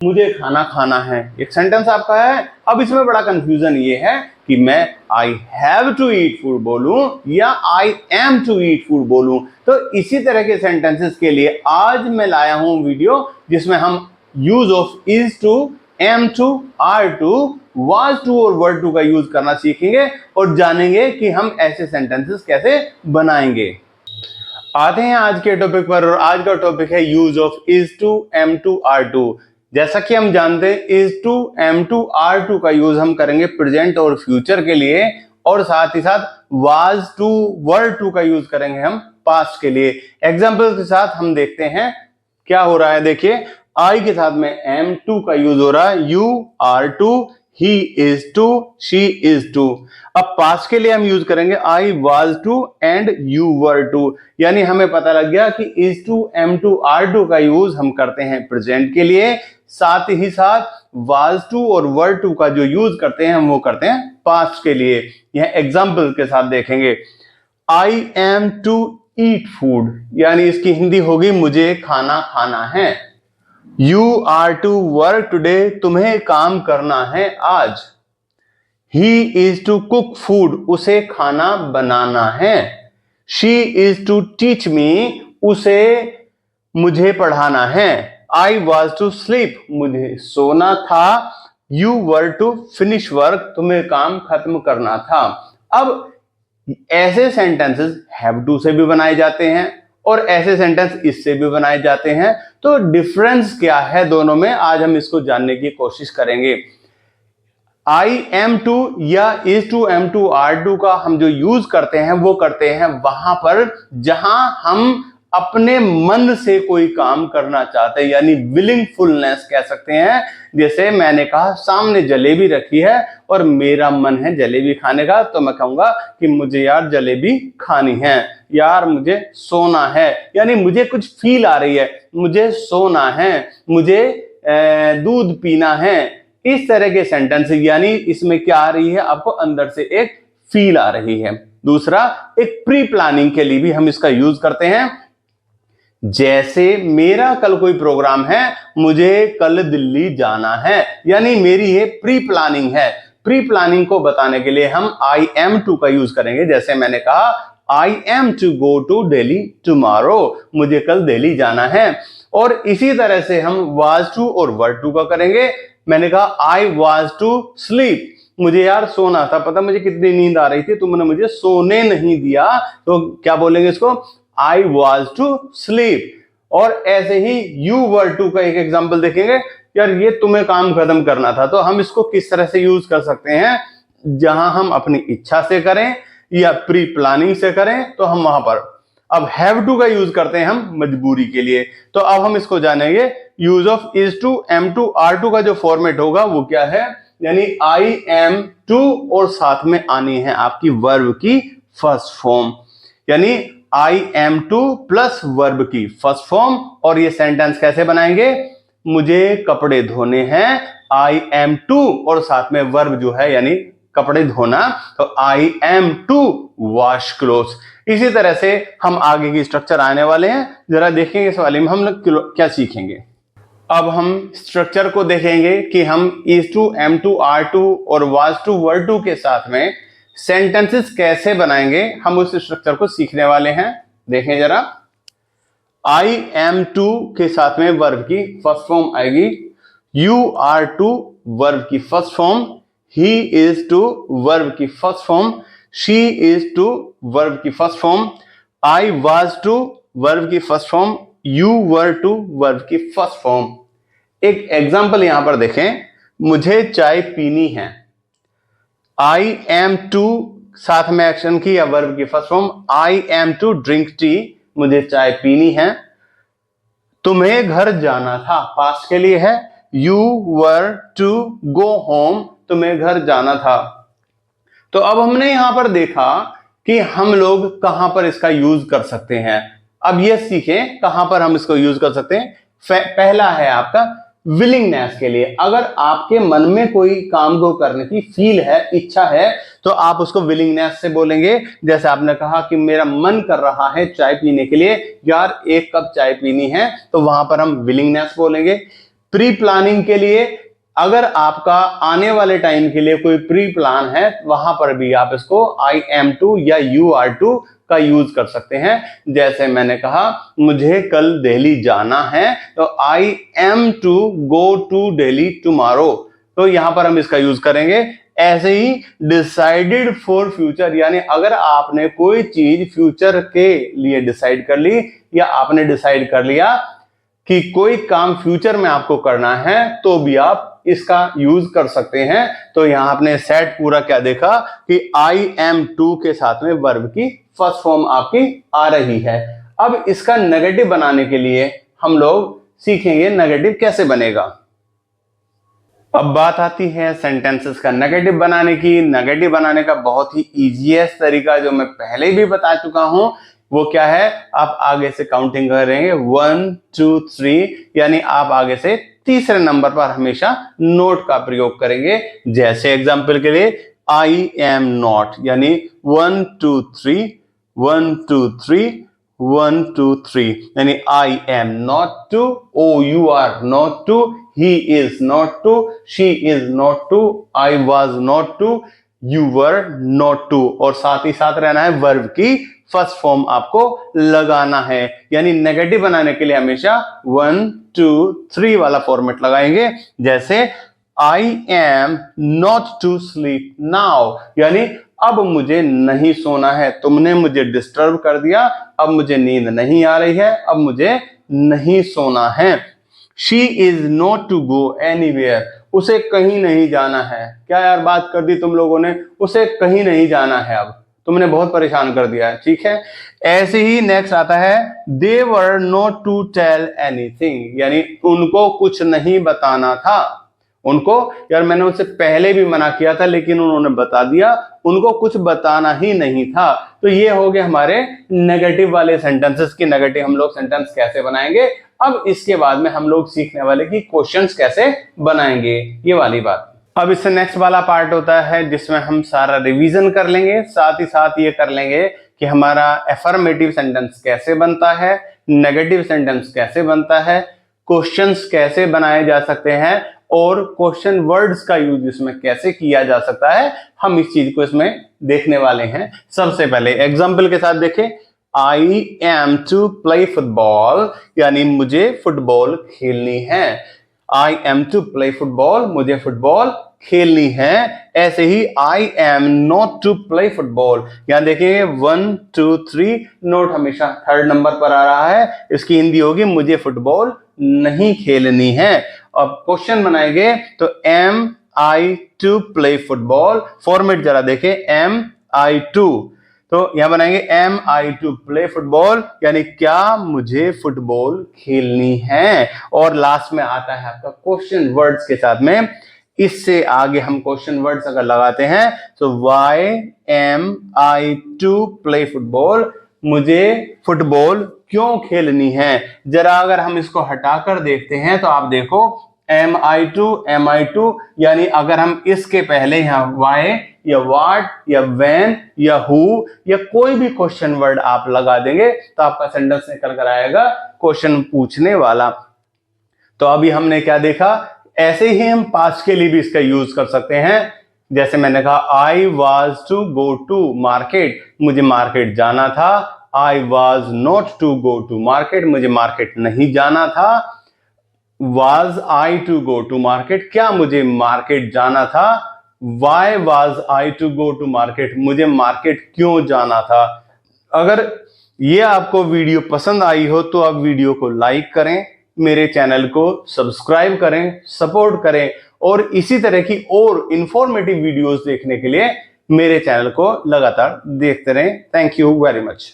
मुझे खाना खाना है, एक सेंटेंस आपका है। अब इसमें बड़ा कंफ्यूजन ये है कि मैं I have to eat food बोलूं या I am to eat food बोलूं। तो इसी तरह के सेंटेंसेस के लिए आज मैं लाया हूं वीडियो जिसमें हम use of is to, am to, are to, was to और वर्ड टू का यूज करना सीखेंगे और जानेंगे कि हम ऐसे सेंटेंसेस कैसे बनाएंगे। आते हैं आज के टॉपिक पर और आज का टॉपिक है use of is to, am to, are to. जैसा कि हम जानते हैं is to, am to, are to का यूज हम करेंगे प्रेजेंट और फ्यूचर के लिए और साथ ही साथ वाज टू, वर टू का यूज करेंगे हम पास्ट के लिए। एग्जाम्पल के साथ हम देखते हैं क्या हो रहा है। देखिए आई के साथ में एम टू का यूज हो रहा है, you are to, he is to, she is to. अब पास्ट के लिए हम यूज करेंगे I was to and you were to. यानी हमें पता लग गया कि is to, am to, are to का यूज हम करते हैं प्रेजेंट के लिए, साथ ही साथ वाज टू और वर टू का जो यूज करते हैं हम वो करते हैं पास्ट के लिए। यह एग्जाम्पल के साथ देखेंगे। I am to eat food, यानी इसकी हिंदी होगी मुझे खाना खाना है। You are to work today, तुम्हें काम करना है आज। He is to cook food, उसे खाना बनाना है। She is to teach me, उसे मुझे पढ़ाना है। आई वॉज टू स्लीप, मुझे सोना था। You were to finish work, तुम्हें काम खत्म करना था। अब ऐसे सेंटेंसेस हैव टू से भी बनाए जाते हैं और ऐसे सेंटेंस इससे भी बनाए जाते हैं। तो डिफरेंस क्या है दोनों में, आज हम इसको जानने की कोशिश करेंगे। आई एम टू या is to, am to, are to का हम जो यूज करते हैं वो करते हैं वहां पर जहां हम अपने मन से कोई काम करना चाहते हैं, यानी विलिंगफुलनेस कह सकते हैं। जैसे मैंने कहा सामने जलेबी रखी है और मेरा मन है जलेबी खाने का, तो मैं कहूंगा कि मुझे यार जलेबी खानी है, यार मुझे सोना है, यानी मुझे कुछ फील आ रही है, मुझे सोना है, मुझे दूध पीना है। इस तरह के सेंटेंस, यानी इसमें क्या आ रही है, आपको अंदर से एक फील आ रही है। दूसरा, एक प्री प्लानिंग के लिए भी हम इसका यूज करते हैं। जैसे मेरा कल कोई प्रोग्राम है, मुझे कल दिल्ली जाना है, यानी मेरी ये प्री प्लानिंग है। प्री प्लानिंग को बताने के लिए हम आई एम टू का यूज करेंगे। जैसे मैंने कहा I am to go to Delhi tomorrow, मुझे कल दिल्ली जाना है। और इसी तरह से हम वाज टू और वर टू का करेंगे। मैंने कहा आई वाज टू स्लीप, मुझे यार सोना था, पता मुझे कितनी नींद आ रही थी, तुमने मुझे सोने नहीं दिया, तो क्या बोलेंगे इसको, आई वॉज टू स्लीप। और ऐसे ही यू वर टू का एक एग्जाम्पल देखेंगे, यार ये तुम्हें काम खत्म करना था, तो हम इसको किस तरह से यूज कर सकते हैं, जहां हम अपनी इच्छा से करें या प्री प्लानिंग से करें तो हम वहां पर। अब हैव टू का यूज करते हैं हम मजबूरी के लिए। तो अब हम इसको जानेंगे, use of is to, am to, are to का जो फॉर्मेट होगा वो क्या है, यानी आई एम टू और साथ में आनी है आपकी वर्ब की फर्स्ट फॉर्म, यानी I am two plus verb की फर्स्ट फॉर्म। और ये सेंटेंस कैसे बनाएंगे, मुझे कपड़े धोने हैं, आई एम टू और साथ में वर्ब जो है यानी कपड़े धोना, तो I am to wash clothes. इसी तरह से हम आगे की स्ट्रक्चर आने वाले हैं, जरा देखेंगे इस वाले में हम लोग क्या सीखेंगे। अब हम स्ट्रक्चर को देखेंगे कि हम is to, am to, are to और वाज टू, वर टू के साथ में सेंटेंसेस कैसे बनाएंगे, हम उस स्ट्रक्चर को सीखने वाले हैं। देखें जरा, आई एम टू के साथ में वर्ब की फर्स्ट फॉर्म आएगी, यू आर टू वर्ब की first form, he is to verb की first form, she is to verb की first form, I was to verb की first form, you were to verb की first form. एक example यहां पर देखें, मुझे चाय पीनी है, आई एम टू साथ में एक्शन की या वर्ब की first form, I am to drink tea, मुझे चाय पीनी है। तुम्हें घर जाना था, पास्ट के लिए है, you were to go home, तुम्हें घर जाना था। तो अब हमने यहां पर देखा कि हम लोग कहां पर इसका यूज कर सकते हैं। अब ये सीखें कहां पर हम इसको यूज कर सकते हैं। पहला है आपका विलिंगनेस के लिए, अगर आपके मन में कोई काम को करने की फील है, इच्छा है, तो आप उसको विलिंगनेस से बोलेंगे। जैसे आपने कहा कि मेरा मन कर रहा है चाय पीने के लिए, यार एक कप चाय पीनी है, तो वहां पर हम विलिंगनेस बोलेंगे। प्री प्लानिंग के लिए अगर आपका आने वाले टाइम के लिए कोई प्री प्लान है, वहां पर भी आप इसको आई एम टू या यू आर टू का यूज कर सकते हैं। जैसे मैंने कहा मुझे कल दिल्ली जाना है, तो I am to go to Delhi tomorrow, तो यहां पर हम इसका यूज करेंगे। ऐसे ही डिसाइडेड फॉर फ्यूचर, यानी अगर आपने कोई चीज फ्यूचर के लिए डिसाइड कर ली या आपने डिसाइड कर लिया कि कोई काम फ्यूचर में आपको करना है, तो भी आप इसका यूज कर सकते हैं। तो यहां आपने सेट पूरा क्या देखा कि आई एम टू के साथ में वर्ब की फर्स्ट फॉर्म आपकी आ रही है। अब इसका नेगेटिव बनाने के लिए हम लोग सीखेंगे नेगेटिव कैसे बनेगा। अब बात आती है सेंटेंसेस का नेगेटिव बनाने की। नेगेटिव बनाने का बहुत ही इजीएस्ट तरीका जो मैं पहले भी बता चुका हूं, वो क्या है, आप आगे से काउंटिंग करेंगे 1 2 3, यानी आप आगे से तीसरे नंबर पर हमेशा नोट का प्रयोग करेंगे। जैसे एग्जांपल के लिए आई एम नॉट, यानी 1 2 3 1 2 3 1 2 3, यानी I am not to, oh you are not to, he is not to, she is not to, I was not to, you were not to, और साथ ही साथ रहना है वर्ब की फर्स्ट फॉर्म आपको लगाना है। यानी नेगेटिव बनाने के लिए हमेशा 1 2 3 वाला फॉर्मेट लगाएंगे। जैसे I am not to sleep now, यानी अब मुझे नहीं सोना है, तुमने मुझे डिस्टर्ब कर दिया, अब मुझे नींद नहीं आ रही है, अब मुझे नहीं सोना है। She is not to go anywhere, उसे कहीं नहीं जाना है। क्या यार बात कर दी तुम लोगों ने, उसे कहीं नहीं जाना है, अब तुमने बहुत परेशान कर दिया है, ठीक है। ऐसे ही नेक्स्ट आता है they were not to tell anything, यानी उनको कुछ नहीं बताना था। उनको, यार मैंने उनसे पहले भी मना किया था लेकिन उन्होंने बता दिया, उनको कुछ बताना ही नहीं था। तो ये हो गए हमारे नेगेटिव वाले सेंटेंसेस की नेगेटिव हम लोग सेंटेंस कैसे बनाएंगे। अब इसके बाद में हम लोग सीखने वाले कि क्वेश्चंस कैसे बनाएंगे, ये वाली बात। अब इससे नेक्स्ट वाला पार्ट होता है जिसमें हम सारा रिवीजन कर लेंगे, साथ ही साथ ये कर लेंगे कि हमारा एफर्मेटिव सेंटेंस कैसे बनता है, नेगेटिव सेंटेंस कैसे बनता है, क्वेश्चंस कैसे बनाए जा सकते हैं और क्वेश्चन वर्ड्स का यूज इसमें कैसे किया जा सकता है। हम इस चीज को इसमें देखने वाले हैं। सबसे पहले एग्जाम्पल के साथ देखें, I am to play football, यानी मुझे फुटबॉल खेलनी है। I am to play football, मुझे फुटबॉल खेलनी है। ऐसे ही I am not to play football, यहां देखेंगे 1 2 3, नोट हमेशा थर्ड नंबर पर आ रहा है। इसकी हिंदी होगी मुझे फुटबॉल नहीं खेलनी है। अब क्वेश्चन बनाएंगे तो am I to play football, format जरा देखें एम आई टू, तो यहां बनाएंगे am I to play football, यानी क्या मुझे फुटबॉल खेलनी है। और लास्ट में आता है आपका क्वेश्चन वर्ड्स के साथ में। इससे आगे हम क्वेश्चन वर्ड्स अगर लगाते हैं तो why am I to play football, मुझे फुटबॉल क्यों खेलनी है। जरा अगर हम इसको हटाकर देखते हैं तो आप देखो एम आई टू, यानी अगर हम इसके पहले यहाँ वाई या वाट या व्हेन या हु या कोई भी क्वेश्चन वर्ड आप लगा देंगे तो आपका सेंटेंस निकल कर आएगा क्वेश्चन पूछने वाला। तो अभी हमने क्या देखा, ऐसे ही हम पास्ट के लिए भी इसका यूज कर सकते हैं। जैसे मैंने कहा I was to go to market, मुझे मार्केट जाना था। I was not to go to market, मुझे मार्केट नहीं जाना था। Was I to go to market, क्या मुझे मार्केट जाना था। Why was I to go to market, मुझे मार्केट क्यों जाना था। अगर ये आपको वीडियो पसंद आई हो तो आप वीडियो को लाइक करें, मेरे चैनल को सब्सक्राइब करें, सपोर्ट करें और इसी तरह की और इंफॉर्मेटिव वीडियोस देखने के लिए मेरे चैनल को लगातार देखते रहें। Thank you very much.